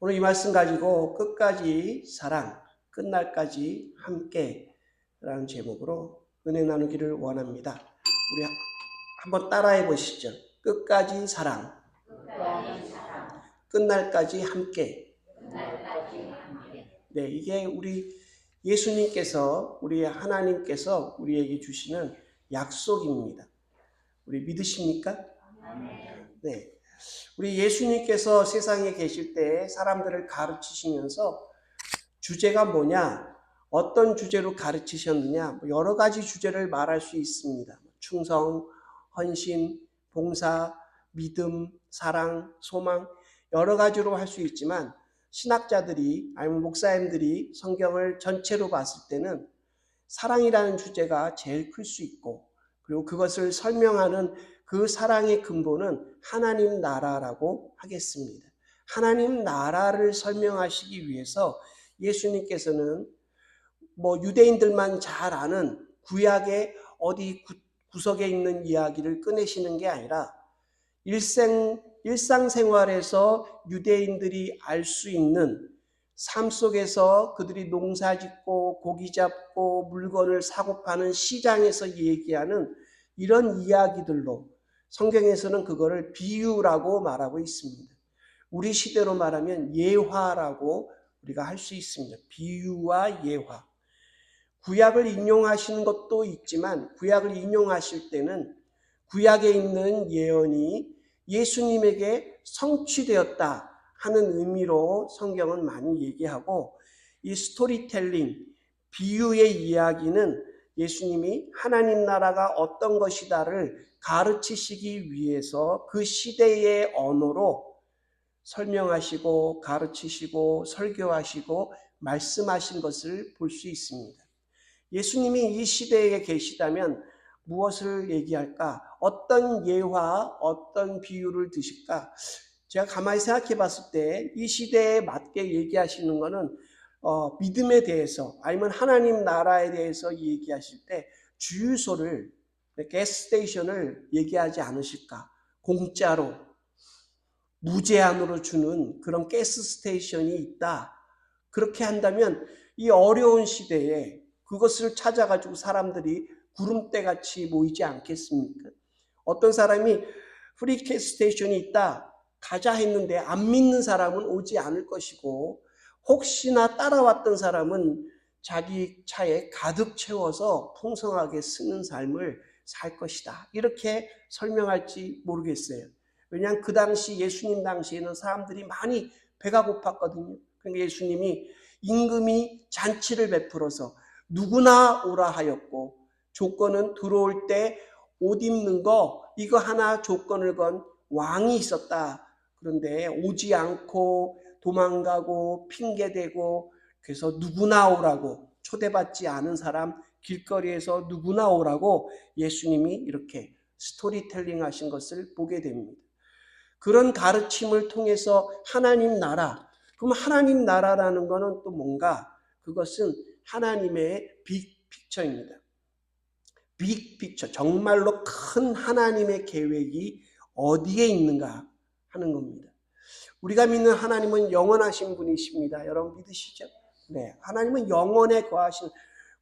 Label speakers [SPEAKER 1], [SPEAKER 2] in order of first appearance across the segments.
[SPEAKER 1] 오늘 이 말씀 가지고 끝까지 사랑, 끝날까지 함께 라는 제목으로 은혜 나누기를 원합니다. 우리 한번 따라해 보시죠. 끝까지 사랑, 끝날까지 함께. 네, 이게 우리 예수님께서, 우리 하나님께서 우리에게 주시는 약속입니다. 우리 믿으십니까? 네. 우리 예수님께서 세상에 계실 때 사람들을 가르치시면서 주제가 뭐냐? 어떤 주제로 가르치셨느냐? 여러 가지 주제를 말할 수 있습니다. 충성, 헌신, 봉사, 믿음, 사랑, 소망, 여러 가지로 할 수 있지만 신학자들이 아니면 목사님들이 성경을 전체로 봤을 때는 사랑이라는 주제가 제일 클 수 있고, 그리고 그것을 설명하는 그 사랑의 근본은 하나님 나라라고 하겠습니다. 하나님 나라를 설명하시기 위해서 예수님께서는 유대인들만 잘 아는 구약의 어디 구석에 있는 이야기를 꺼내시는 게 아니라 일상생활에서 유대인들이 알 수 있는 삶 속에서 그들이 농사 짓고 고기 잡고 물건을 사고 파는 시장에서 얘기하는 이런 이야기들로 성경에서는 그거를 비유라고 말하고 있습니다. 우리 시대로 말하면 예화라고 우리가 할 수 있습니다. 비유와 예화. 구약을 인용하시는 것도 있지만 구약을 인용하실 때는 구약에 있는 예언이 예수님에게 성취되었다 하는 의미로 성경은 많이 얘기하고, 이 스토리텔링, 비유의 이야기는 예수님이 하나님 나라가 어떤 것이다를 가르치시기 위해서 그 시대의 언어로 설명하시고 가르치시고 설교하시고 말씀하신 것을 볼 수 있습니다. 예수님이 이 시대에 계시다면 무엇을 얘기할까? 어떤 예화, 어떤 비유를 드실까? 제가 가만히 생각해 봤을 때 이 시대에 맞게 얘기하시는 것은 믿음에 대해서 아니면 하나님 나라에 대해서 얘기하실 때 주유소를, 가스스테이션을 얘기하지 않으실까? 공짜로 무제한으로 주는 그런 가스스테이션이 있다. 그렇게 한다면 이 어려운 시대에 그것을 찾아가지고 사람들이 구름대같이 모이지 않겠습니까? 어떤 사람이 프리 가스스테이션이 있다, 가자 했는데 안 믿는 사람은 오지 않을 것이고, 혹시나 따라왔던 사람은 자기 차에 가득 채워서 풍성하게 쓰는 삶을 살 것이다. 이렇게 설명할지 모르겠어요. 왜냐하면 그 당시 예수님 당시에는 사람들이 많이 배가 고팠거든요. 그러니까 예수님이 임금이 잔치를 베풀어서 누구나 오라 하였고, 조건은 들어올 때 옷 입는 거 이거 하나 조건을 건 왕이 있었다. 그런데 오지 않고 도망가고 핑계대고, 그래서 누구나 오라고, 초대받지 않은 사람 길거리에서 누구나 오라고 예수님이 이렇게 스토리텔링 하신 것을 보게 됩니다. 그런 가르침을 통해서 하나님 나라, 그럼 하나님 나라라는 것은 또 뭔가? 그것은 하나님의 빅픽처입니다. 빅픽처, 정말로 큰 하나님의 계획이 어디에 있는가 하는 겁니다. 우리가 믿는 하나님은 영원하신 분이십니다. 여러분 믿으시죠? 네, 하나님은 영원에 거하신,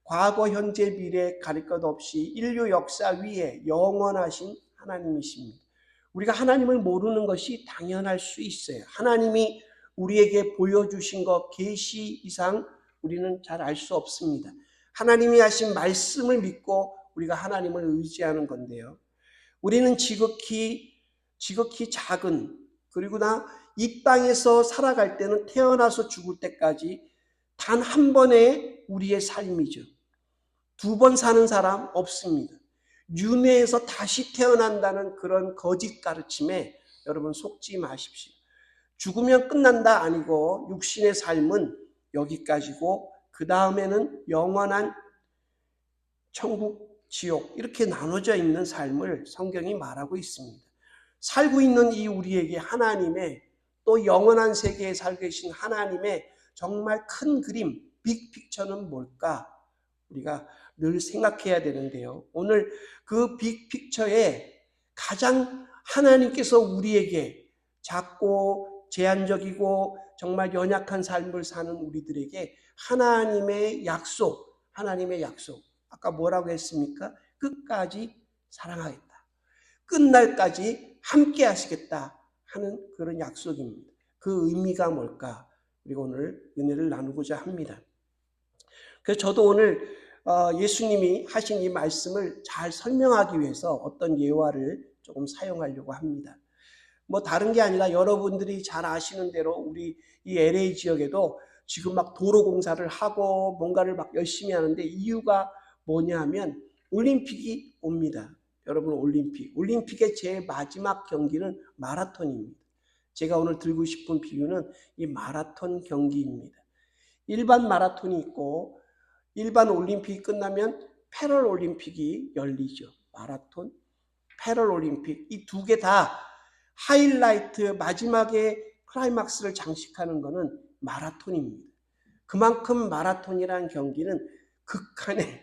[SPEAKER 1] 과거, 현재, 미래 가릴 것 없이 인류 역사 위에 영원하신 하나님이십니다. 우리가 하나님을 모르는 것이 당연할 수 있어요. 하나님이 우리에게 보여주신 것, 계시 이상 우리는 잘 알 수 없습니다. 하나님이 하신 말씀을 믿고 우리가 하나님을 의지하는 건데요. 우리는 지극히 작은, 그리고 이 땅에서 살아갈 때는 태어나서 죽을 때까지 단 한 번의 우리의 삶이죠. 두 번 사는 사람 없습니다. 윤회에서 다시 태어난다는 그런 거짓 가르침에 여러분 속지 마십시오. 죽으면 끝난다 아니고 육신의 삶은 여기까지고 그 다음에는 영원한 천국, 지옥 이렇게 나눠져 있는 삶을 성경이 말하고 있습니다. 살고 있는 이 우리에게 하나님의, 또 영원한 세계에 살고 계신 하나님의 정말 큰 그림, 빅픽처는 뭘까? 우리가 늘 생각해야 되는데요. 오늘 그 빅픽처에 가장 하나님께서 우리에게 작고 제한적이고 정말 연약한 삶을 사는 우리들에게 하나님의 약속, 아까 뭐라고 했습니까? 끝까지 사랑하겠다. 끝날까지 함께 하시겠다 하는 그런 약속입니다. 그 의미가 뭘까? 우리가 오늘 은혜를 나누고자 합니다. 그래서 저도 오늘 예수님이 하신 이 말씀을 잘 설명하기 위해서 어떤 예화를 조금 사용하려고 합니다. 뭐 다른 게 아니라 여러분들이 잘 아시는 대로 우리 이 LA 지역에도 지금 막 도로 공사를 하고 뭔가를 막 열심히 하는데 이유가 뭐냐면 올림픽이 옵니다. 여러분 올림픽의 제일 마지막 경기는 마라톤입니다. 제가 오늘 들고 싶은 비유는 이 마라톤 경기입니다. 일반 마라톤이 있고 일반 올림픽이 끝나면 패럴 올림픽이 열리죠. 마라톤, 패럴 올림픽 이 두 개 다 하이라이트 마지막에 클라이막스를 장식하는 것은 마라톤입니다. 그만큼 마라톤이라는 경기는 극한의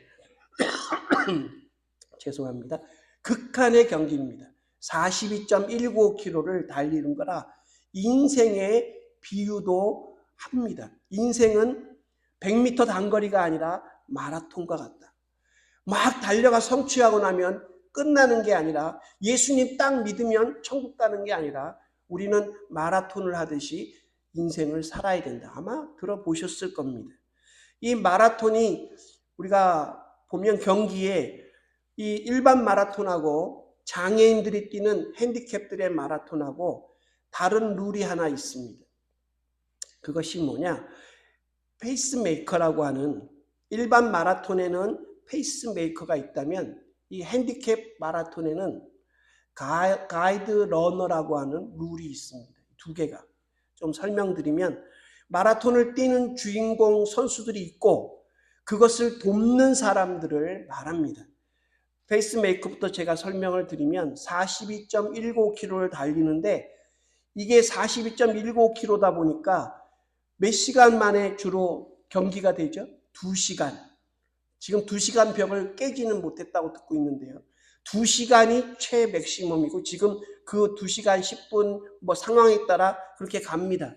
[SPEAKER 1] 죄송합니다. 극한의 경기입니다. 42.195km를 달리는 거라 인생의 비유도 합니다. 인생은 100m 단거리가 아니라 마라톤과 같다. 막 달려가 성취하고 나면 끝나는 게 아니라 예수님 딱 믿으면 천국 가는 게 아니라 우리는 마라톤을 하듯이 인생을 살아야 된다. 아마 들어보셨을 겁니다. 이 마라톤이 우리가 보면 경기에 이 일반 마라톤하고 장애인들이 뛰는 핸디캡들의 마라톤하고 다른 룰이 하나 있습니다. 그것이 뭐냐? 페이스메이커라고 하는 일반 마라톤에는 페이스메이커가 있다면 이 핸디캡 마라톤에는 가이드 러너라고 하는 룰이 있습니다. 두 개가. 좀 설명드리면 마라톤을 뛰는 주인공 선수들이 있고 그것을 돕는 사람들을 말합니다. 페이스메이커부터 제가 설명을 드리면 42.195km를 달리는데 이게 42.195km다 보니까 몇 시간 만에 주로 경기가 되죠? 2시간. 지금 2시간 벽을 깨지는 못했다고 듣고 있는데요. 2시간이 최맥시멈이고 지금 그 2시간 10분 뭐 상황에 따라 그렇게 갑니다.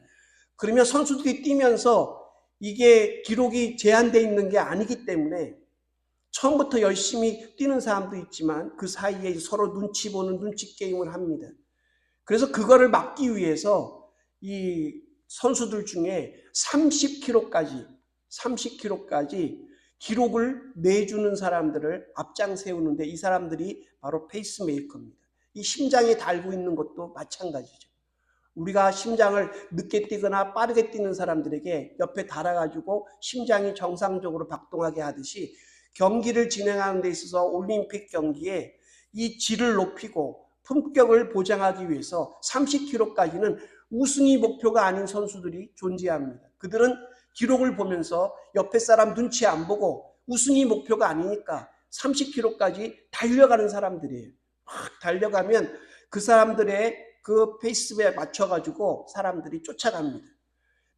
[SPEAKER 1] 그러면 선수들이 뛰면서 이게 기록이 제한되어 있는 게 아니기 때문에 처음부터 열심히 뛰는 사람도 있지만 그 사이에 서로 눈치 보는 눈치 게임을 합니다. 그래서 그거를 막기 위해서 이 선수들 중에 30km까지 기록을 내주는 사람들을 앞장 세우는데 이 사람들이 바로 페이스메이커입니다. 이 심장에 달고 있는 것도 마찬가지죠. 우리가 심장을 늦게 뛰거나 빠르게 뛰는 사람들에게 옆에 달아가지고 심장이 정상적으로 박동하게 하듯이 경기를 진행하는 데 있어서 올림픽 경기에 이 질을 높이고 품격을 보장하기 위해서 30km까지는 우승이 목표가 아닌 선수들이 존재합니다. 그들은 기록을 보면서 옆에 사람 눈치 안 보고 우승이 목표가 아니니까 30km까지 달려가는 사람들이에요. 막 달려가면 그 사람들의 그 페이스에 맞춰가지고 사람들이 쫓아갑니다.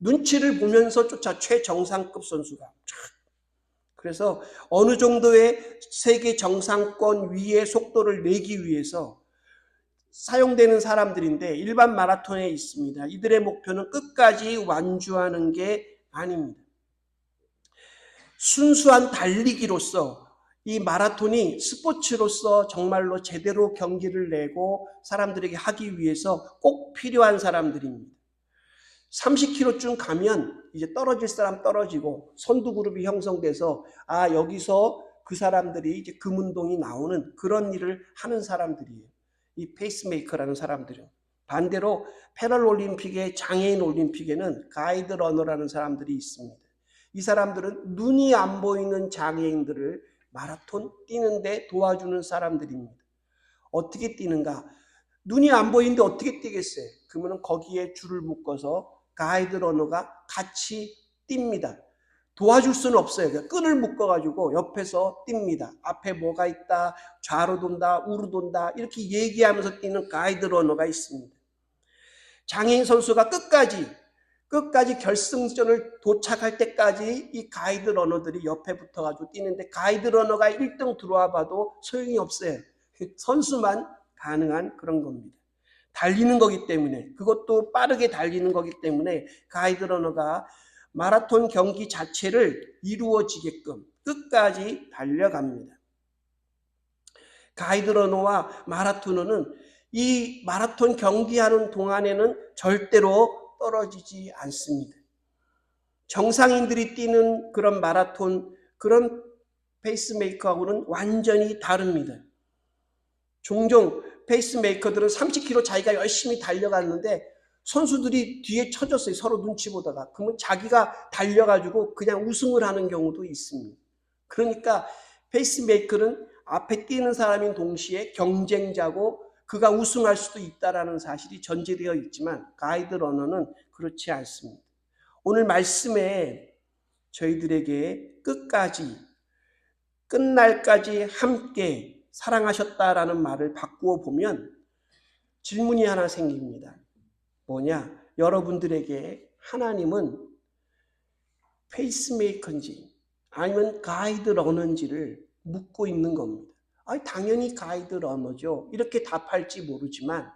[SPEAKER 1] 눈치를 보면서 최정상급 선수가. 그래서 어느 정도의 세계 정상권 위의 속도를 내기 위해서 사용되는 사람들인데 일반 마라톤에 있습니다. 이들의 목표는 끝까지 완주하는 게 아닙니다. 순수한 달리기로서 이 마라톤이 스포츠로서 정말로 제대로 경기를 내고 사람들에게 하기 위해서 꼭 필요한 사람들입니다. 30km쯤 가면 이제 떨어질 사람 떨어지고 선두 그룹이 형성돼서 여기서 그 사람들이 이제 금운동이 나오는 그런 일을 하는 사람들이에요. 이 페이스메이커라는 사람들은. 반대로 패럴올림픽의 장애인 올림픽에는 가이드 러너라는 사람들이 있습니다. 이 사람들은 눈이 안 보이는 장애인들을 마라톤 뛰는데 도와주는 사람들입니다. 어떻게 뛰는가? 눈이 안 보이는데 어떻게 뛰겠어요? 그러면 거기에 줄을 묶어서 가이드 러너가 같이 뜁니다. 도와줄 수는 없어요. 끈을 묶어가지고 옆에서 뜁니다. 앞에 뭐가 있다, 좌로 돈다, 우로 돈다 이렇게 얘기하면서 뛰는 가이드 러너가 있습니다. 장애인 선수가 끝까지 결승전을 도착할 때까지 이 가이드 러너들이 옆에 붙어가지고 뛰는데 가이드 러너가 1등 들어와 봐도 소용이 없어요. 선수만 가능한 그런 겁니다. 달리는 거기 때문에, 그것도 빠르게 달리는 거기 때문에 가이드러너가 마라톤 경기 자체를 이루어지게끔 끝까지 달려갑니다. 가이드러너와 마라토너는 이 마라톤 경기하는 동안에는 절대로 떨어지지 않습니다. 정상인들이 뛰는 그런 마라톤, 그런 페이스메이커하고는 완전히 다릅니다. 종종 페이스메이커들은 30km 자기가 열심히 달려갔는데 선수들이 뒤에 쳐졌어요. 서로 눈치 보다가. 그러면 자기가 달려가지고 그냥 우승을 하는 경우도 있습니다. 그러니까 페이스메이커는 앞에 뛰는 사람인 동시에 경쟁자고 그가 우승할 수도 있다는 사실이 전제되어 있지만 가이드러너는 그렇지 않습니다. 오늘 말씀에 저희들에게 끝까지, 끝날까지 함께 사랑하셨다라는 말을 바꾸어 보면 질문이 하나 생깁니다. 뭐냐? 여러분들에게 하나님은 페이스메이커인지 아니면 가이드러너인지를 묻고 있는 겁니다. 당연히 가이드러너죠. 이렇게 답할지 모르지만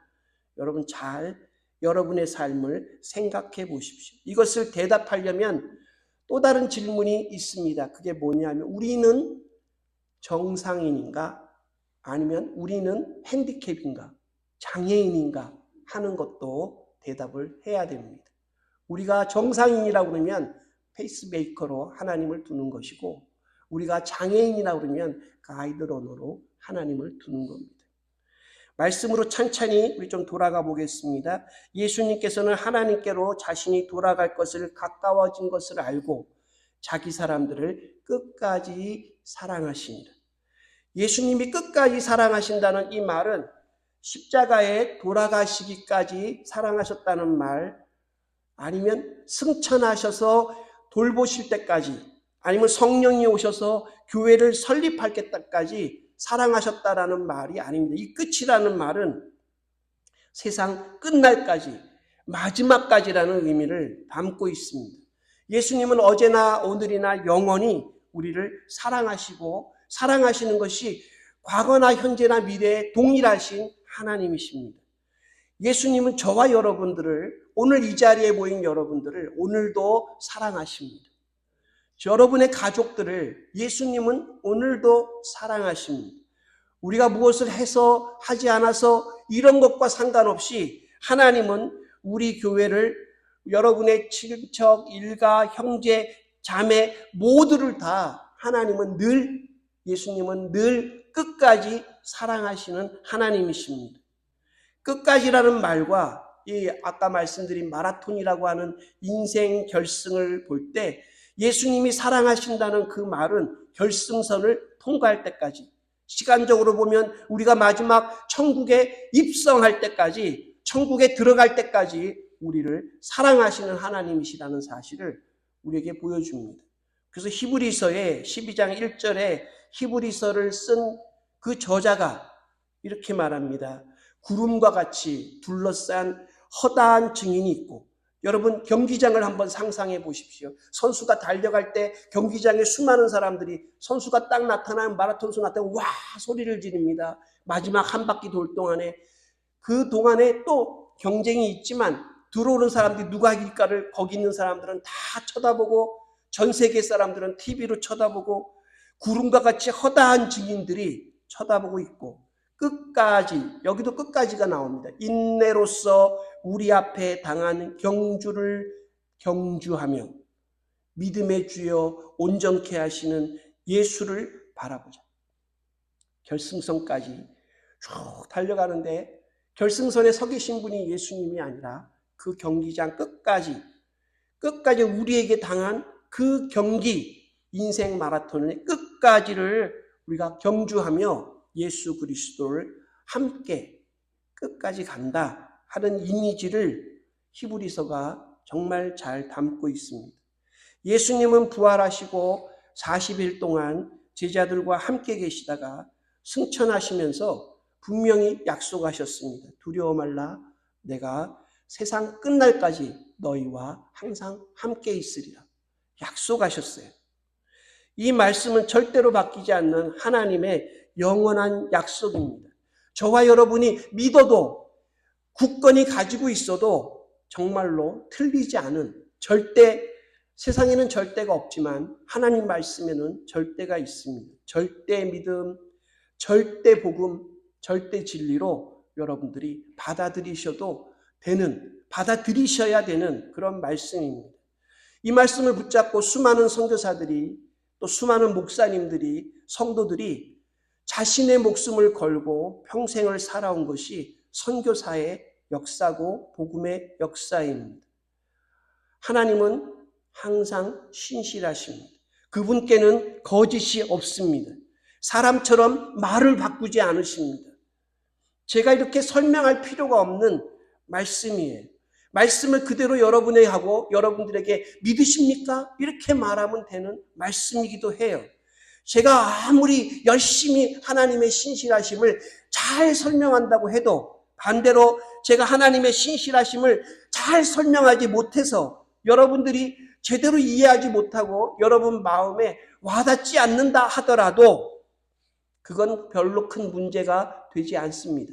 [SPEAKER 1] 여러분 잘 여러분의 삶을 생각해 보십시오. 이것을 대답하려면 또 다른 질문이 있습니다. 그게 뭐냐면 우리는 정상인인가? 아니면 우리는 핸디캡인가? 장애인인가? 하는 것도 대답을 해야 됩니다. 우리가 정상인이라고 그러면 페이스메이커로 하나님을 두는 것이고 우리가 장애인이라고 그러면 가이드러너로 하나님을 두는 겁니다. 말씀으로 천천히 우리 좀 돌아가 보겠습니다. 예수님께서는 하나님께로 자신이 돌아갈 것을 가까워진 것을 알고 자기 사람들을 끝까지 사랑하십니다. 예수님이 끝까지 사랑하신다는 이 말은 십자가에 돌아가시기까지 사랑하셨다는 말, 아니면 승천하셔서 돌보실 때까지, 아니면 성령이 오셔서 교회를 설립할 때까지 사랑하셨다라는 말이 아닙니다. 이 끝이라는 말은 세상 끝날까지, 마지막까지라는 의미를 담고 있습니다. 예수님은 어제나 오늘이나 영원히 우리를 사랑하시고 사랑하시는 것이 과거나 현재나 미래에 동일하신 하나님이십니다. 예수님은 저와 여러분들을, 오늘 이 자리에 모인 여러분들을 오늘도 사랑하십니다. 여러분의 가족들을 예수님은 오늘도 사랑하십니다. 우리가 무엇을 해서 하지 않아서 이런 것과 상관없이 하나님은 우리 교회를, 여러분의 친척, 일가, 형제, 자매 모두를 다 하나님은 늘, 예수님은 늘 끝까지 사랑하시는 하나님이십니다. 끝까지라는 말과 이 아까 말씀드린 마라톤이라고 하는 인생 결승을 볼 때 예수님이 사랑하신다는 그 말은 결승선을 통과할 때까지, 시간적으로 보면 우리가 마지막 천국에 입성할 때까지, 천국에 들어갈 때까지 우리를 사랑하시는 하나님이시라는 사실을 우리에게 보여줍니다. 그래서 히브리서의 12장 1절에 히브리서를 쓴 그 저자가 이렇게 말합니다. 구름과 같이 둘러싼 허다한 증인이 있고, 여러분 경기장을 한번 상상해 보십시오. 선수가 달려갈 때 경기장에 수많은 사람들이, 선수가 딱 나타나면, 마라톤 선수 나타나면 와 소리를 지릅니다. 마지막 한 바퀴 돌 동안에, 그 동안에 또 경쟁이 있지만 들어오는 사람들이 누가 이길까를 거기 있는 사람들은 다 쳐다보고, 전 세계 사람들은 TV로 쳐다보고, 구름과 같이 허다한 증인들이 쳐다보고 있고, 끝까지, 여기도 끝까지가 나옵니다. 인내로서 우리 앞에 당한 경주를 경주하며 믿음의 주여 온전케 하시는 예수를 바라보자. 결승선까지 쭉 달려가는데 결승선에 서 계신 분이 예수님이 아니라 그 경기장 끝까지 우리에게 당한 그 경기, 인생 마라톤의 끝까지를 우리가 경주하며 예수 그리스도를 함께 끝까지 간다 하는 이미지를 히브리서가 정말 잘 담고 있습니다. 예수님은 부활하시고 40일 동안 제자들과 함께 계시다가 승천하시면서 분명히 약속하셨습니다. 두려워 말라, 내가 세상 끝날까지 너희와 항상 함께 있으리라. 약속하셨어요. 이 말씀은 절대로 바뀌지 않는 하나님의 영원한 약속입니다. 저와 여러분이 믿어도 굳건히 가지고 있어도 정말로 틀리지 않은, 절대, 세상에는 절대가 없지만 하나님 말씀에는 절대가 있습니다. 절대 믿음, 절대 복음, 절대 진리로 여러분들이 받아들이셔야 되는 그런 말씀입니다. 이 말씀을 붙잡고 수많은 선교사들이, 또 수많은 목사님들이, 성도들이 자신의 목숨을 걸고 평생을 살아온 것이 선교사의 역사고 복음의 역사입니다. 하나님은 항상 신실하십니다. 그분께는 거짓이 없습니다. 사람처럼 말을 바꾸지 않으십니다. 제가 이렇게 설명할 필요가 없는 말씀이에요. 말씀을 그대로 여러분에게 하고 여러분들에게 믿으십니까? 이렇게 말하면 되는 말씀이기도 해요. 제가 아무리 열심히 하나님의 신실하심을 잘 설명한다고 해도 반대로 제가 하나님의 신실하심을 잘 설명하지 못해서 여러분들이 제대로 이해하지 못하고 여러분 마음에 와닿지 않는다 하더라도 그건 별로 큰 문제가 되지 않습니다.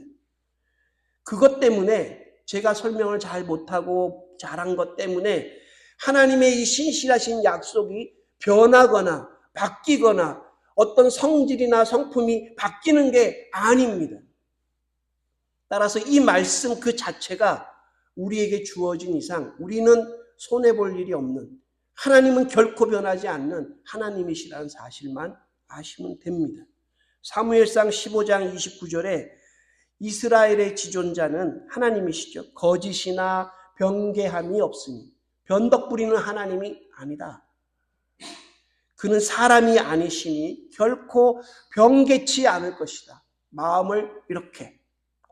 [SPEAKER 1] 그것 때문에 제가 설명을 잘 못하고 잘한 것 때문에 하나님의 이 신실하신 약속이 변하거나 바뀌거나 어떤 성질이나 성품이 바뀌는 게 아닙니다. 따라서 이 말씀 그 자체가 우리에게 주어진 이상 우리는 손해볼 일이 없는, 하나님은 결코 변하지 않는 하나님이시라는 사실만 아시면 됩니다. 사무엘상 15장 29절에 이스라엘의 지존자는 하나님이시죠. 거짓이나 변개함이 없으니 변덕 부리는 하나님이 아니다. 그는 사람이 아니시니 결코 변개치 않을 것이다. 마음을 이렇게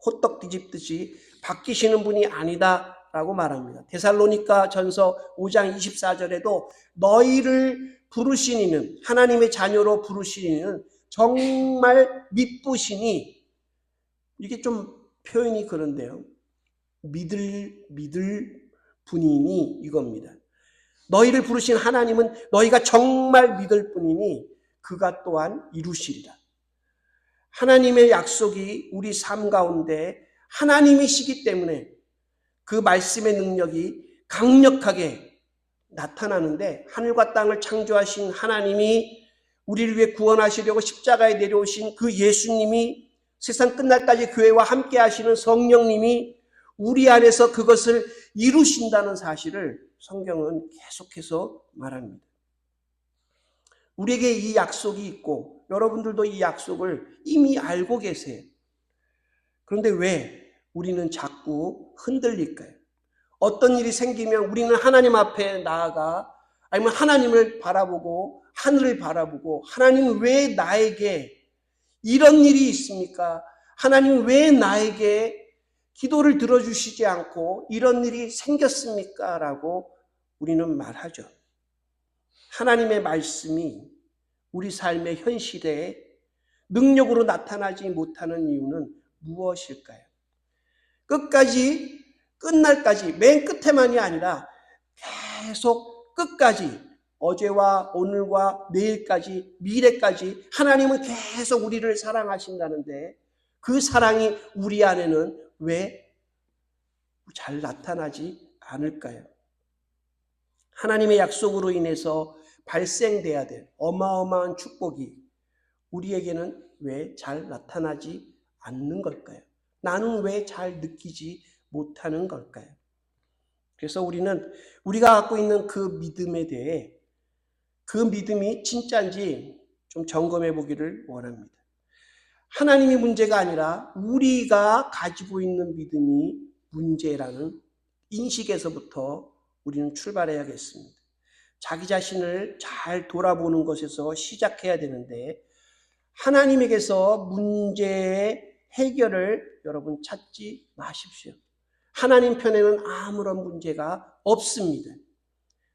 [SPEAKER 1] 호떡 뒤집듯이 바뀌시는 분이 아니다 라고 말합니다. 데살로니가 전서 5장 24절에도 너희를 부르신 이는, 하나님의 자녀로 부르신 이는 정말 미쁘시니, 이게 좀 표현이 그런데요. 믿을 분이니 이겁니다. 너희를 부르신 하나님은 너희가 정말 믿을 뿐이니 그가 또한 이루시리라. 하나님의 약속이 우리 삶 가운데 하나님이시기 때문에 그 말씀의 능력이 강력하게 나타나는데, 하늘과 땅을 창조하신 하나님이 우리를 위해 구원하시려고 십자가에 내려오신 그 예수님이, 세상 끝날까지 교회와 함께 하시는 성령님이 우리 안에서 그것을 이루신다는 사실을 성경은 계속해서 말합니다. 우리에게 이 약속이 있고 여러분들도 이 약속을 이미 알고 계세요. 그런데 왜 우리는 자꾸 흔들릴까요? 어떤 일이 생기면 우리는 하나님 앞에 나아가, 아니면 하나님을 바라보고 하늘을 바라보고, 하나님 왜 나에게 이런 일이 있습니까? 하나님 왜 나에게 기도를 들어주시지 않고 이런 일이 생겼습니까? 라고 우리는 말하죠. 하나님의 말씀이 우리 삶의 현실에 능력으로 나타나지 못하는 이유는 무엇일까요? 끝날까지, 맨 끝에만이 아니라 계속 끝까지, 어제와 오늘과 내일까지, 미래까지 하나님은 계속 우리를 사랑하신다는데 그 사랑이 우리 안에는 왜 잘 나타나지 않을까요? 하나님의 약속으로 인해서 발생돼야 될 어마어마한 축복이 우리에게는 왜 잘 나타나지 않는 걸까요? 나는 왜 잘 느끼지 못하는 걸까요? 그래서 우리가 갖고 있는 그 믿음에 대해, 그 믿음이 진짜인지 좀 점검해 보기를 원합니다. 하나님이 문제가 아니라 우리가 가지고 있는 믿음이 문제라는 인식에서부터 우리는 출발해야겠습니다. 자기 자신을 잘 돌아보는 것에서 시작해야 되는데, 하나님에게서 문제의 해결을 여러분 찾지 마십시오. 하나님 편에는 아무런 문제가 없습니다.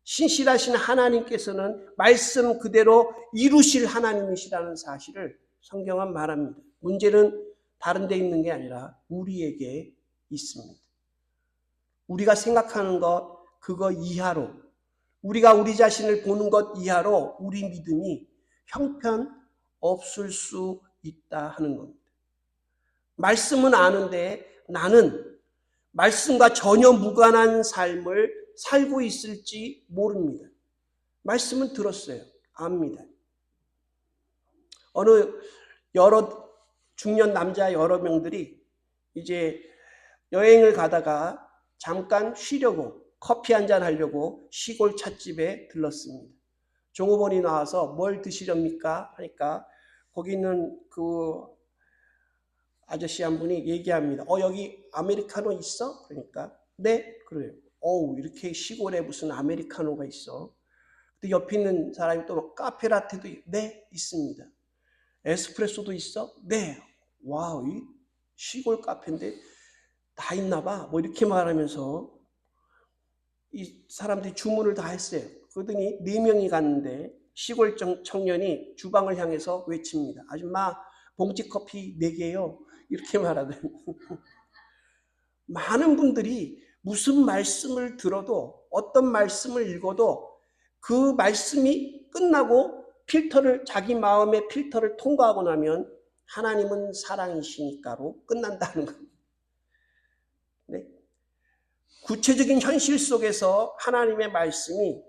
[SPEAKER 1] 신실하신 하나님께서는 말씀 그대로 이루실 하나님이시라는 사실을 성경은 말합니다. 문제는 다른 데 있는 게 아니라 우리에게 있습니다. 우리가 생각하는 것, 그거 이하로, 우리가 우리 자신을 보는 것 이하로 우리 믿음이 형편 없을 수 있다 하는 겁니다. 말씀은 아는데 나는 말씀과 전혀 무관한 삶을 살고 있을지 모릅니다. 말씀은 들었어요. 압니다. 어느 여러 중년 남자 여러 명들이 이제 여행을 가다가 잠깐 쉬려고 커피 한잔 하려고 시골 찻집에 들렀습니다. 종업원이 나와서 뭘 드시렵니까? 하니까 거기 있는 그 아저씨 한 분이 얘기합니다. 여기 아메리카노 있어? 그러니까 네? 그래요. 이렇게 시골에 무슨 아메리카노가 있어? 근데 옆에 있는 사람이 또 카페라테도 네? 있습니다. 에스프레소도 있어? 네. 와우, 이 시골 카페인데 다 있나 봐. 뭐 이렇게 말하면서 이 사람들이 주문을 다 했어요. 그러더니 4명이 갔는데 시골 청년이 주방을 향해서 외칩니다. 아줌마, 봉지 커피 4개요. 이렇게 말하더니 많은 분들이 무슨 말씀을 들어도 어떤 말씀을 읽어도 그 말씀이 끝나고 자기 마음의 필터를 통과하고 나면 하나님은 사랑이시니까로 끝난다는 겁니다. 네? 구체적인 현실 속에서 하나님의 말씀이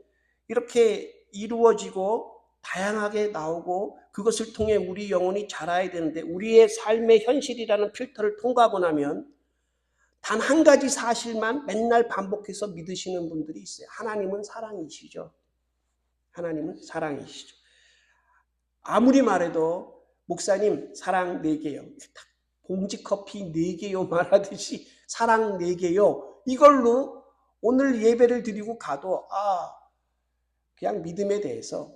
[SPEAKER 1] 이렇게 이루어지고 다양하게 나오고 그것을 통해 우리 영혼이 자라야 되는데 우리의 삶의 현실이라는 필터를 통과하고 나면 단 한 가지 사실만 맨날 반복해서 믿으시는 분들이 있어요. 하나님은 사랑이시죠. 하나님은 사랑이시죠. 아무리 말해도 목사님 사랑 4개요. 봉지 커피 4개요 말하듯이 사랑 4개요. 이걸로 오늘 예배를 드리고 가도 그냥 믿음에 대해서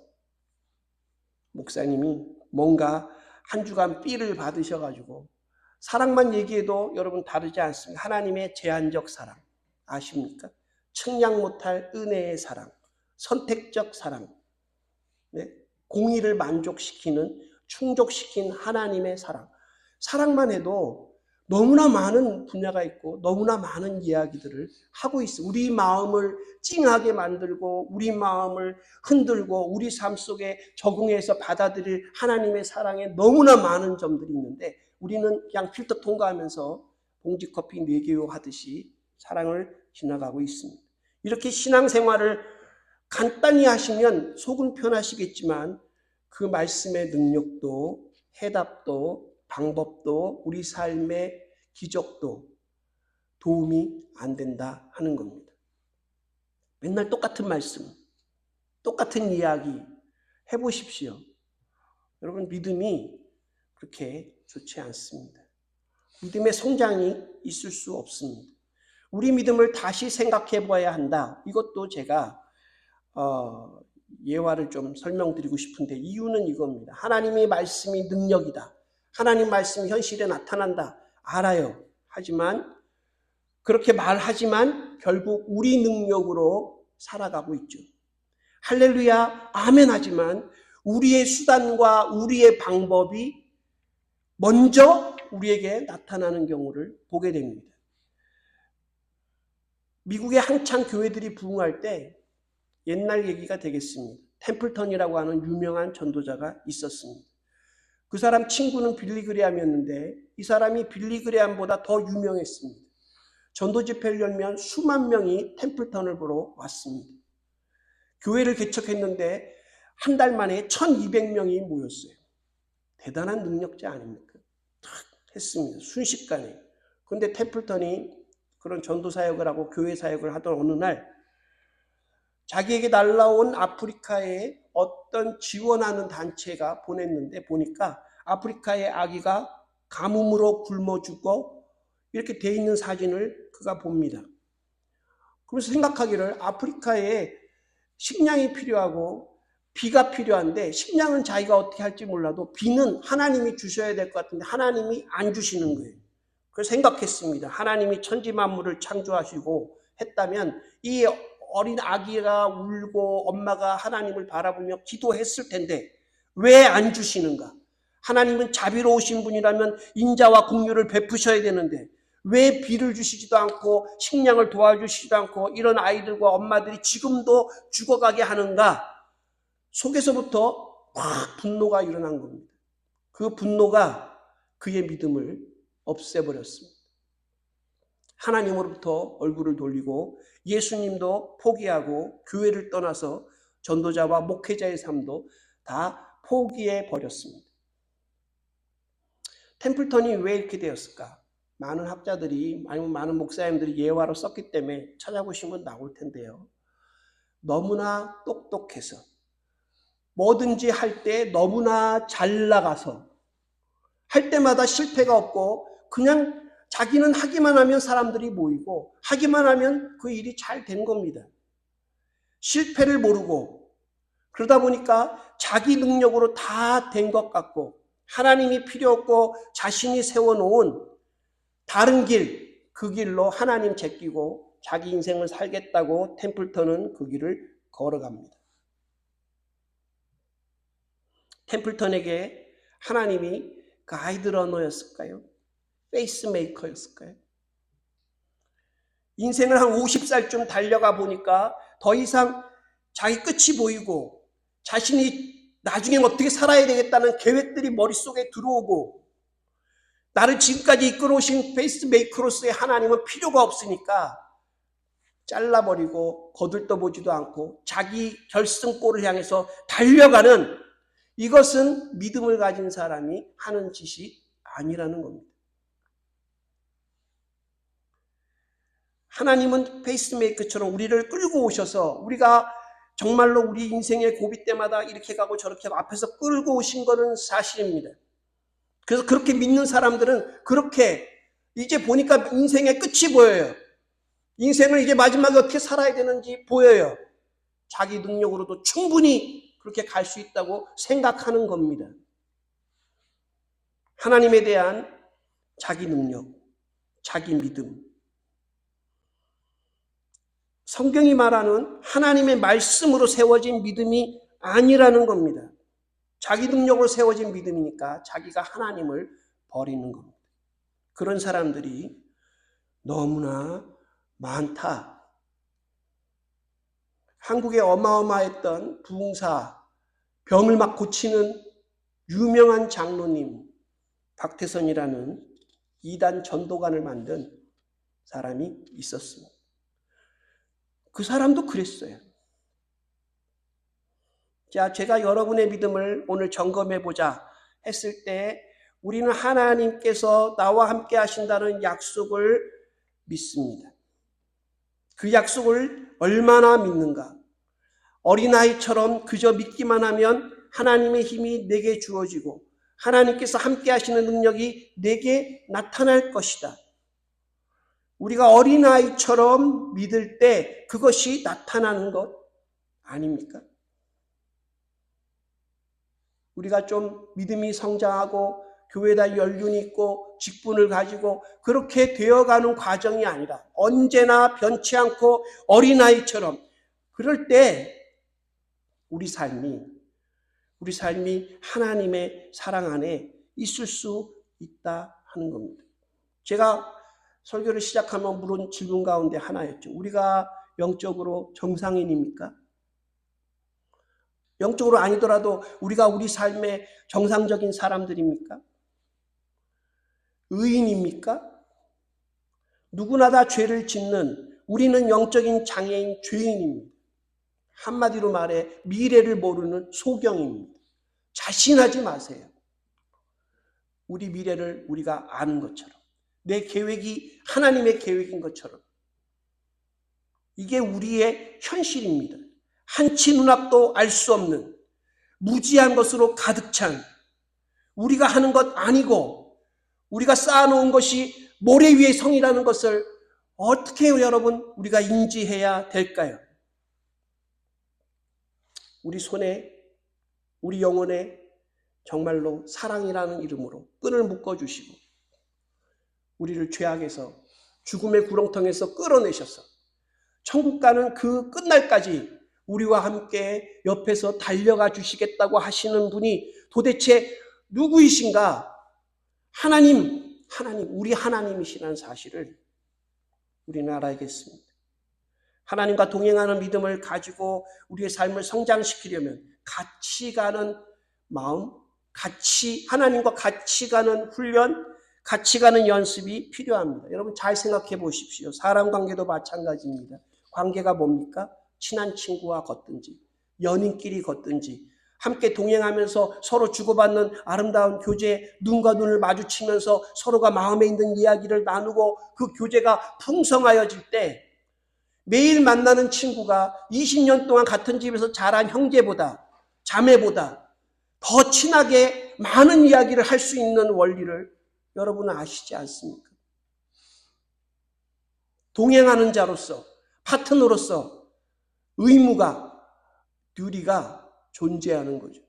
[SPEAKER 1] 목사님이 뭔가 한 주간 삐를 받으셔가지고 사랑만 얘기해도 여러분 다르지 않습니다. 하나님의 제한적 사랑 아십니까? 측량 못할 은혜의 사랑, 선택적 사랑, 네? 공의를 만족시키는 충족시킨 하나님의 사랑. 사랑만 해도 너무나 많은 분야가 있고 너무나 많은 이야기들을 하고 있어요. 우리 마음을 찡하게 만들고 우리 마음을 흔들고 우리 삶 속에 적응해서 받아들일 하나님의 사랑에 너무나 많은 점들이 있는데 우리는 그냥 필터 통과하면서 봉지커피 4개요 하듯이 사랑을 지나가고 있습니다. 이렇게 신앙생활을 간단히 하시면 속은 편하시겠지만 그 말씀의 능력도 해답도 방법도 우리 삶의 기적도 도움이 안 된다 하는 겁니다. 맨날 똑같은 말씀, 똑같은 이야기 해보십시오. 여러분 믿음이 그렇게 좋지 않습니다. 믿음의 성장이 있을 수 없습니다. 우리 믿음을 다시 생각해 봐야 한다. 이것도 제가 예화를 좀 설명드리고 싶은데 이유는 이겁니다. 하나님의 말씀이 능력이다. 하나님 말씀이 현실에 나타난다. 알아요. 하지만 그렇게 말하지만 결국 우리 능력으로 살아가고 있죠. 할렐루야 아멘 하지만 우리의 수단과 우리의 방법이 먼저 우리에게 나타나는 경우를 보게 됩니다. 미국의 한창 교회들이 부흥할 때 옛날 얘기가 되겠습니다. 템플턴이라고 하는 유명한 전도자가 있었습니다. 그 사람 친구는 빌리 그레함이었는데 이 사람이 빌리 그레함보다 더 유명했습니다. 전도 집회를 열면 수만 명이 템플턴을 보러 왔습니다. 교회를 개척했는데 한 달 만에 1200명이 모였어요. 대단한 능력자 아닙니까? 탁 했습니다. 순식간에. 그런데 템플턴이 그런 전도 사역을 하고 교회 사역을 하던 어느 날 자기에게 날라온 아프리카의 어떤 지원하는 단체가 보냈는데 보니까 아프리카의 아기가 가뭄으로 굶어 죽고 이렇게 돼 있는 사진을 그가 봅니다. 그래서 생각하기를 아프리카에 식량이 필요하고 비가 필요한데 식량은 자기가 어떻게 할지 몰라도 비는 하나님이 주셔야 될 것 같은데 하나님이 안 주시는 거예요. 그래서 생각했습니다. 하나님이 천지 만물을 창조하시고 했다면 이 어린 아기가 울고 엄마가 하나님을 바라보며 기도했을 텐데 왜 안 주시는가? 하나님은 자비로우신 분이라면 인자와 긍휼을 베푸셔야 되는데 왜 비를 주시지도 않고 식량을 도와주시지도 않고 이런 아이들과 엄마들이 지금도 죽어가게 하는가? 속에서부터 막 분노가 일어난 겁니다. 그 분노가 그의 믿음을 없애버렸습니다. 하나님으로부터 얼굴을 돌리고 예수님도 포기하고 교회를 떠나서 전도자와 목회자의 삶도 다 포기해 버렸습니다. 템플턴이 왜 이렇게 되었을까? 많은 학자들이 아니면 많은 목사님들이 예화로 썼기 때문에 찾아보시면 나올 텐데요. 너무나 똑똑해서 뭐든지 할 때 너무나 잘 나가서 할 때마다 실패가 없고 그냥 자기는 하기만 하면 사람들이 모이고 하기만 하면 그 일이 잘 된 겁니다. 실패를 모르고 그러다 보니까 자기 능력으로 다 된 것 같고 하나님이 필요 없고 자신이 세워놓은 다른 길, 그 길로 하나님 제끼고 자기 인생을 살겠다고 템플턴은 그 길을 걸어갑니다. 템플턴에게 하나님이 가이드러너였을까요? 페이스메이커였을까요? 인생을 한 50살쯤 달려가 보니까 더 이상 자기 끝이 보이고 자신이 나중에 어떻게 살아야 되겠다는 계획들이 머릿속에 들어오고 나를 지금까지 이끌어오신 페이스메이커로서의 하나님은 필요가 없으니까 잘라버리고 거들떠보지도 않고 자기 결승골을 향해서 달려가는 이것은 믿음을 가진 사람이 하는 짓이 아니라는 겁니다. 하나님은 페이스메이커처럼 우리를 끌고 오셔서 우리가 정말로 우리 인생의 고비 때마다 이렇게 가고 저렇게 가고 앞에서 끌고 오신 것은 사실입니다. 그래서 그렇게 믿는 사람들은 그렇게 이제 보니까 인생의 끝이 보여요. 인생을 이제 마지막에 어떻게 살아야 되는지 보여요. 자기 능력으로도 충분히 그렇게 갈 수 있다고 생각하는 겁니다. 하나님에 대한 자기 능력, 자기 믿음. 성경이 말하는 하나님의 말씀으로 세워진 믿음이 아니라는 겁니다. 자기 능력으로 세워진 믿음이니까 자기가 하나님을 버리는 겁니다. 그런 사람들이 너무나 많다. 한국에 어마어마했던 부흥사, 병을 막 고치는 유명한 장로님 박태선이라는 이단 전도관을 만든 사람이 있었습니다. 그 사람도 그랬어요. 자, 제가 여러분의 믿음을 오늘 점검해보자 했을 때 우리는 하나님께서 나와 함께 하신다는 약속을 믿습니다. 그 약속을 얼마나 믿는가? 어린아이처럼 그저 믿기만 하면 하나님의 힘이 내게 주어지고 하나님께서 함께 하시는 능력이 내게 나타날 것이다. 우리가 어린아이처럼 믿을 때 그것이 나타나는 것 아닙니까? 우리가 좀 믿음이 성장하고 교회에다 연륜이 있고 직분을 가지고 그렇게 되어가는 과정이 아니라 언제나 변치 않고 어린아이처럼 그럴 때 우리 삶이 하나님의 사랑 안에 있을 수 있다 하는 겁니다. 제가 설교를 시작하면 물은 질문 가운데 하나였죠. 우리가 영적으로 정상인입니까? 영적으로 아니더라도 우리가 우리 삶에 정상적인 사람들입니까? 의인입니까? 누구나 다 죄를 짓는 우리는 영적인 장애인 죄인입니다. 한마디로 말해 미래를 모르는 소경입니다. 자신하지 마세요. 우리 미래를 우리가 아는 것처럼 내 계획이 하나님의 계획인 것처럼 이게 우리의 현실입니다. 한치 눈앞도 알 수 없는 무지한 것으로 가득 찬 우리가 하는 것 아니고 우리가 쌓아놓은 것이 모래 위의 성이라는 것을 어떻게 여러분 우리가 인지해야 될까요? 우리 손에 우리 영혼에 정말로 사랑이라는 이름으로 끈을 묶어주시고 우리를 죄악에서 죽음의 구렁텅에서 끌어내셔서 천국 가는 그 끝날까지 우리와 함께 옆에서 달려가 주시겠다고 하시는 분이 도대체 누구이신가? 하나님, 우리 하나님이시라는 사실을 우리는 알아야겠습니다. 하나님과 동행하는 믿음을 가지고 우리의 삶을 성장시키려면 같이 가는 마음, 하나님과 같이 가는 훈련, 같이 가는 연습이 필요합니다. 여러분 잘 생각해 보십시오. 사람 관계도 마찬가지입니다. 관계가 뭡니까? 친한 친구와 걷든지 연인끼리 걷든지 함께 동행하면서 서로 주고받는 아름다운 교제, 눈과 눈을 마주치면서 서로가 마음에 있는 이야기를 나누고 그 교제가 풍성하여질 때 매일 만나는 친구가 20년 동안 같은 집에서 자란 형제보다 자매보다 더 친하게 많은 이야기를 할 수 있는 원리를 여러분은 아시지 않습니까? 동행하는 자로서, 파트너로서 의무가, 듀리가 존재하는 거죠.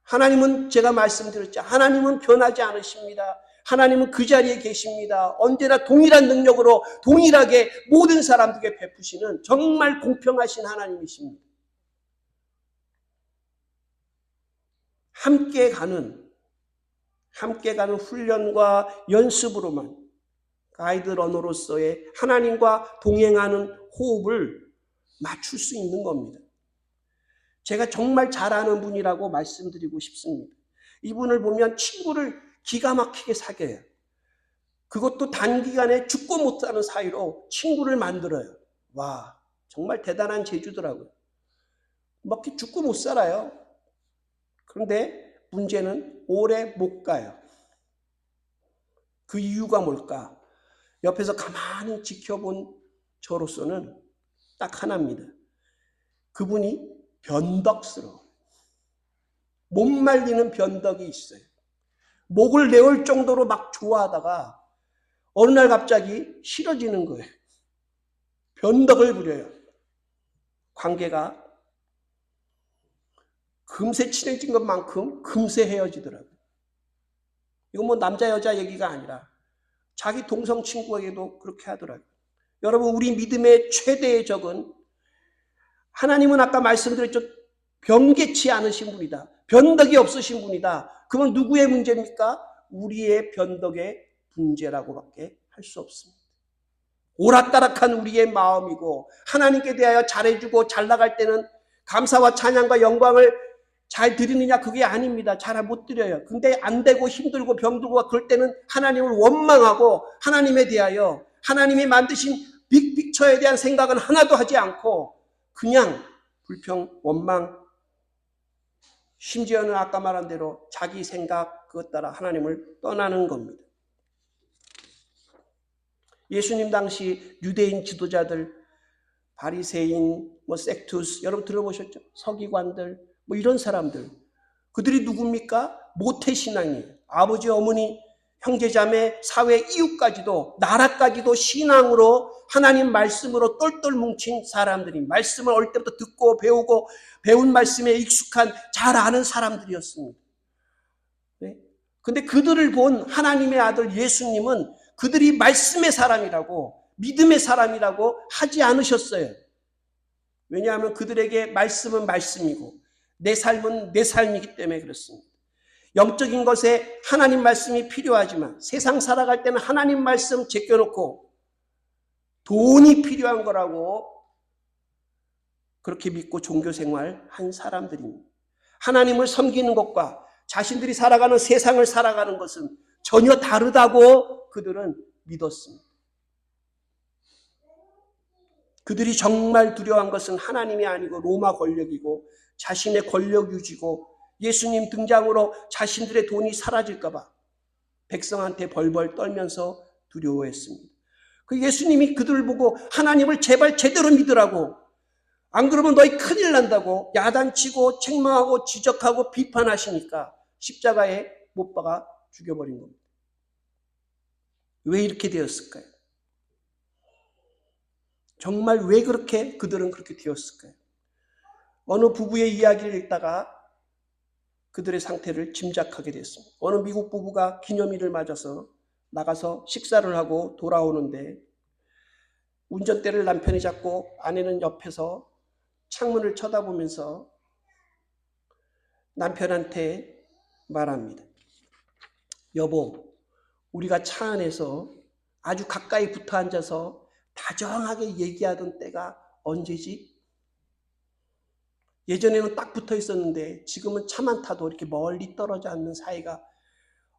[SPEAKER 1] 하나님은 제가 말씀드렸죠. 하나님은 변하지 않으십니다. 하나님은 그 자리에 계십니다. 언제나 동일한 능력으로 동일하게 모든 사람들에게 베푸시는 정말 공평하신 하나님이십니다. 함께 가는 훈련과 연습으로만 가이드 러너로서의 하나님과 동행하는 호흡을 맞출 수 있는 겁니다. 제가 정말 잘 아는 분이라고 말씀드리고 싶습니다. 이분을 보면 친구를 기가 막히게 사귀어요. 그것도 단기간에 죽고 못하는 사이로 친구를 만들어요. 와, 정말 대단한 재주더라고요. 막 죽고 못 살아요. 그런데 문제는 오래 못 가요. 그 이유가 뭘까? 옆에서 가만히 지켜본 저로서는 딱 하나입니다. 그분이 변덕스러워. 못 말리는 변덕이 있어요. 목을 내올 정도로 막 좋아하다가 어느 날 갑자기 싫어지는 거예요. 변덕을 부려요. 관계가 금세 친해진 것만큼 금세 헤어지더라고요. 이건 뭐 남자 여자 얘기가 아니라 자기 동성 친구에게도 그렇게 하더라고요. 여러분, 우리 믿음의 최대의 적은 하나님은 아까 말씀드렸죠. 변개치 않으신 분이다. 변덕이 없으신 분이다. 그건 누구의 문제입니까? 우리의 변덕의 문제라고밖에 할 수 없습니다. 오락가락한 우리의 마음이고 하나님께 대하여 잘해주고 잘 나갈 때는 감사와 찬양과 영광을 잘 드리느냐? 그게 아닙니다. 잘 못 드려요. 근데 안 되고 힘들고 병들고 그럴 때는 하나님을 원망하고 하나님에 대하여 하나님이 만드신 빅픽처에 대한 생각은 하나도 하지 않고 그냥 불평, 원망, 심지어는 아까 말한 대로 자기 생각 그것 따라 하나님을 떠나는 겁니다. 예수님 당시 유대인 지도자들, 바리새인, 섹투스 여러분 들어보셨죠? 서기관들, 이런 사람들. 그들이 누굽니까? 모태신앙이에요. 아버지, 어머니, 형제자매, 사회, 이웃까지도 나라까지도 신앙으로 하나님 말씀으로 똘똘 뭉친 사람들이 말씀을 어릴 때부터 듣고 배우고 배운 말씀에 익숙한 잘 아는 사람들이었습니다. 네? 근데 그들을 본 하나님의 아들 예수님은 그들이 말씀의 사람이라고 믿음의 사람이라고 하지 않으셨어요. 왜냐하면 그들에게 말씀은 말씀이고 내 삶은 내 삶이기 때문에 그렇습니다. 영적인 것에 하나님 말씀이 필요하지만 세상 살아갈 때는 하나님 말씀 제껴놓고 돈이 필요한 거라고 그렇게 믿고 종교생활 한 사람들입니다. 하나님을 섬기는 것과 자신들이 살아가는 세상을 살아가는 것은 전혀 다르다고 그들은 믿었습니다. 그들이 정말 두려워한 것은 하나님이 아니고 로마 권력이고 자신의 권력 유지고 예수님 등장으로 자신들의 돈이 사라질까 봐 백성한테 벌벌 떨면서 두려워했습니다. 그 예수님이 그들을 보고 하나님을 제발 제대로 믿으라고 안 그러면 너희 큰일 난다고 야단치고 책망하고 지적하고 비판하시니까 십자가에 못 박아 죽여버린 겁니다. 왜 이렇게 되었을까요? 정말 왜 그렇게 그들은 그렇게 되었을까요? 어느 부부의 이야기를 읽다가 그들의 상태를 짐작하게 됐습니다. 어느 미국 부부가 기념일을 맞아서 나가서 식사를 하고 돌아오는데 운전대를 남편이 잡고 아내는 옆에서 창문을 쳐다보면서 남편한테 말합니다. 여보, 우리가 차 안에서 아주 가까이 붙어 앉아서 다정하게 얘기하던 때가 언제지? 예전에는 딱 붙어 있었는데 지금은 차만 타도 이렇게 멀리 떨어져 앉는 사이가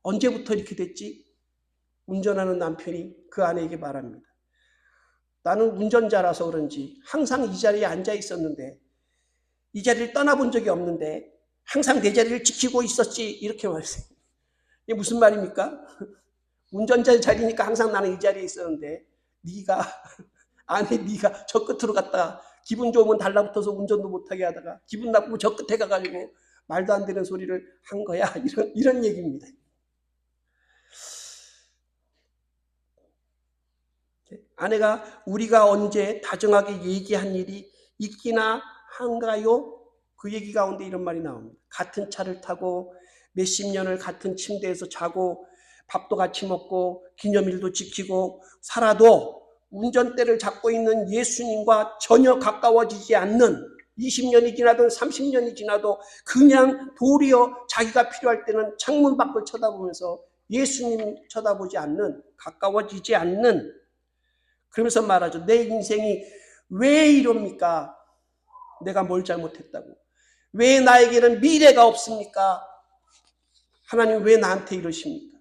[SPEAKER 1] 언제부터 이렇게 됐지? 운전하는 남편이 그 아내에게 말합니다. 나는 운전자라서 그런지 항상 이 자리에 앉아 있었는데 이 자리를 떠나본 적이 없는데 항상 내 자리를 지키고 있었지. 이렇게 말했어요. 이게 무슨 말입니까? 운전자 자리니까 항상 나는 이 자리에 있었는데 네가 네가 저 끝으로 갔다가 기분 좋으면 달라붙어서 운전도 못하게 하다가 기분 나쁘고 저 끝에 가가지고 말도 안 되는 소리를 한 거야. 이런 얘기입니다. 아내가 우리가 언제 다정하게 얘기한 일이 있기나 한가요? 그 얘기 가운데 이런 말이 나옵니다. 같은 차를 타고 몇십 년을 같은 침대에서 자고 밥도 같이 먹고 기념일도 지키고 살아도 운전대를 잡고 있는 예수님과 전혀 가까워지지 않는 20년이 지나든 30년이 지나도 그냥 도리어 자기가 필요할 때는 창문 밖을 쳐다보면서 예수님 쳐다보지 않는, 가까워지지 않는, 그러면서 말하죠. 내 인생이 왜 이럽니까? 내가 뭘 잘못했다고? 왜 나에게는 미래가 없습니까? 하나님 왜 나한테 이러십니까?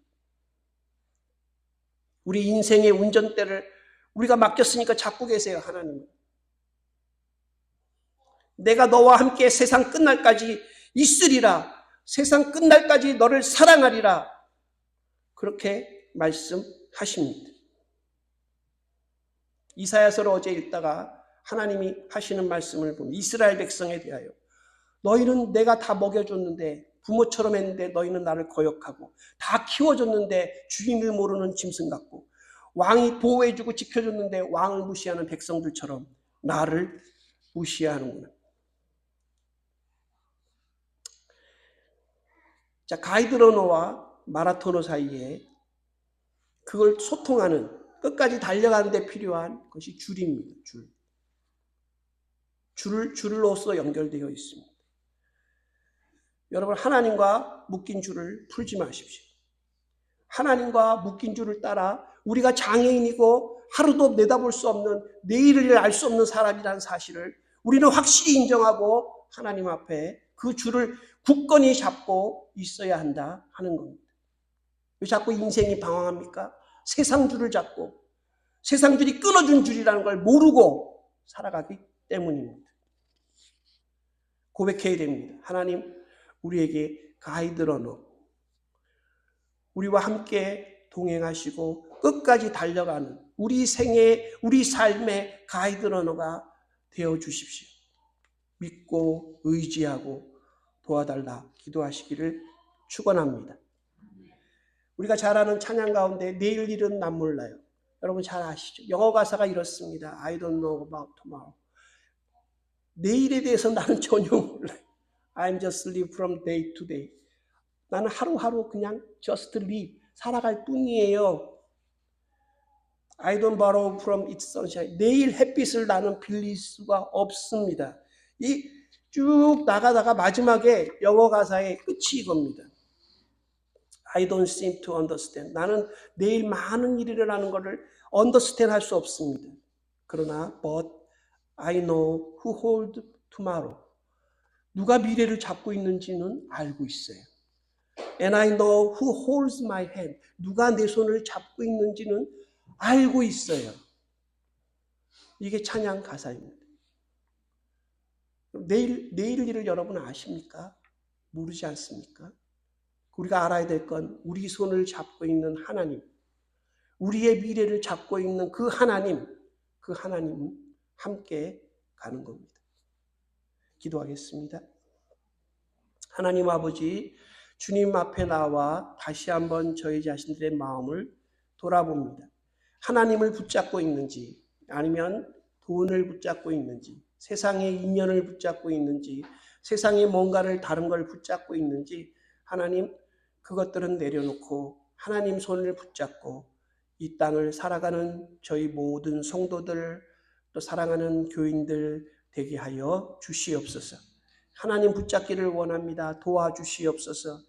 [SPEAKER 1] 우리 인생의 운전대를 우리가 맡겼으니까 잡고 계세요, 하나님. 내가 너와 함께 세상 끝날까지 있으리라. 세상 끝날까지 너를 사랑하리라. 그렇게 말씀하십니다. 이사야서를 어제 읽다가 하나님이 하시는 말씀을 보면 이스라엘 백성에 대하여 너희는 내가 다 먹여줬는데 부모처럼 했는데 너희는 나를 거역하고 다 키워줬는데 주인을 모르는 짐승 같고 왕이 보호해주고 지켜줬는데 왕을 무시하는 백성들처럼 나를 무시하는구나. 자, 가이드러너와 마라토너 사이에 그걸 소통하는, 끝까지 달려가는 데 필요한 것이 줄입니다. 줄로서 연결되어 있습니다. 여러분, 하나님과 묶인 줄을 풀지 마십시오. 하나님과 묶인 줄을 따라 우리가 장애인이고 하루도 내다볼 수 없는, 내일을 알 수 없는 사람이라는 사실을 우리는 확실히 인정하고 하나님 앞에 그 줄을 굳건히 잡고 있어야 한다 하는 겁니다. 왜 자꾸 인생이 방황합니까? 세상 줄을 잡고 세상 줄이 끊어준 줄이라는 걸 모르고 살아가기 때문입니다. 고백해야 됩니다. 하나님, 우리에게 가이드러너, 우리와 함께 동행하시고 끝까지 달려가는 우리 생애, 우리 삶의 가이드러너가 되어 주십시오. 믿고 의지하고 도와달라 기도하시기를 축원합니다. 우리가 잘 아는 찬양 가운데 내일 일은 난 몰라요. 여러분 잘 아시죠? 영어 가사가 이렇습니다. I don't know about tomorrow. 내일에 대해서 나는 전혀 몰라요. I'm just live from day to day. 나는 하루하루 그냥 just live, 살아갈 뿐이에요. I don't borrow from its sunshine. 내일 햇빛을 나는 빌릴 수가 없습니다. 이 쭉 나가다가 마지막에 영어 가사의 끝이 이겁니다. I don't seem to understand. 나는 내일 많은 일이 일어나는 것을 understand 할 수 없습니다. 그러나 but I know who hold tomorrow. 누가 미래를 잡고 있는지는 알고 있어요. And I know who holds my hand. 누가 내 손을 잡고 있는지는 알고 있어요. 이게 찬양 가사입니다. 내일 일을 여러분 아십니까? 모르지 않습니까? 우리가 알아야 될 건 우리 손을 잡고 있는 하나님, 우리의 미래를 잡고 있는 그 하나님은 함께 가는 겁니다. 기도하겠습니다. 하나님 아버지, 주님 앞에 나와 다시 한번 저희 자신들의 마음을 돌아봅니다. 하나님을 붙잡고 있는지, 아니면 돈을 붙잡고 있는지, 세상의 인연을 붙잡고 있는지, 세상의 뭔가를 다른 걸 붙잡고 있는지, 하나님 그것들은 내려놓고 하나님 손을 붙잡고 이 땅을 살아가는 저희 모든 성도들, 또 사랑하는 교인들 되게 하여 주시옵소서. 하나님 붙잡기를 원합니다. 도와주시옵소서.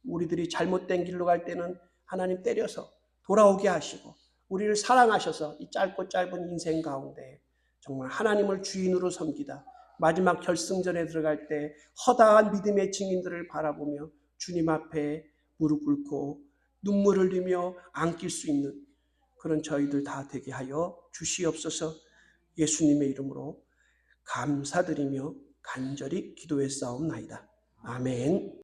[SPEAKER 1] 우리들이 잘못된 길로 갈 때는 하나님 때려서 돌아오게 하시고 우리를 사랑하셔서 이 짧고 짧은 인생 가운데 정말 하나님을 주인으로 섬기다 마지막 결승전에 들어갈 때 허다한 믿음의 증인들을 바라보며 주님 앞에 무릎 꿇고 눈물 흘리며 안길 수 있는 그런 저희들 다 되게 하여 주시옵소서. 예수님의 이름으로 감사드리며 간절히 기도했사옵나이다. 아멘.